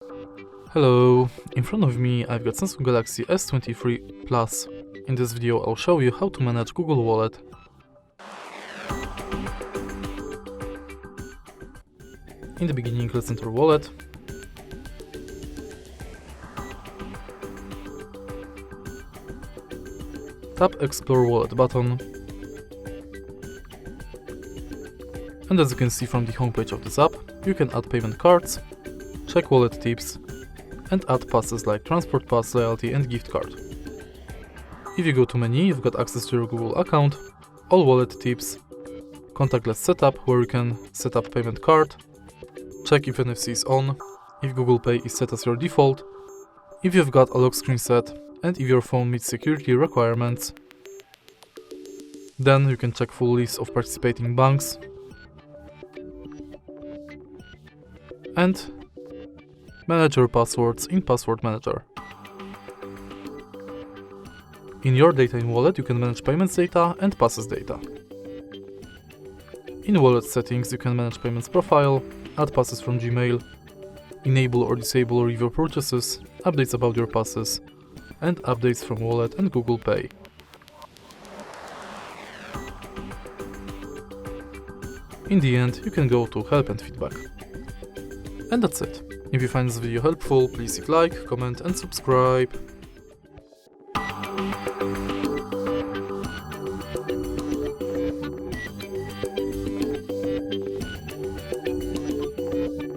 Hello, in front of me I've got Samsung Galaxy S23 Plus. In this video I'll show you how to manage Google Wallet. In the beginning, let's enter Wallet. Tap Explore Wallet button. And as you can see from the homepage of this app, you can add payment cards, check wallet tips, and add passes like transport pass, loyalty and gift card. If you go to menu, you've got access to your Google account, all wallet tips, contactless setup where you can set up payment card, check if NFC is on, if Google Pay is set as your default, if you've got a lock screen set, and if your phone meets security requirements. Then you can check full list of participating banks and manage your passwords in Password Manager. In your data in Wallet, you can manage payments data and passes data. In Wallet settings, you can manage payments profile, add passes from Gmail, enable or disable or review purchases, updates about your passes, and updates from Wallet and Google Pay. In the end, you can go to Help and Feedback. And that's it. If you find this video helpful, please hit like, comment and subscribe.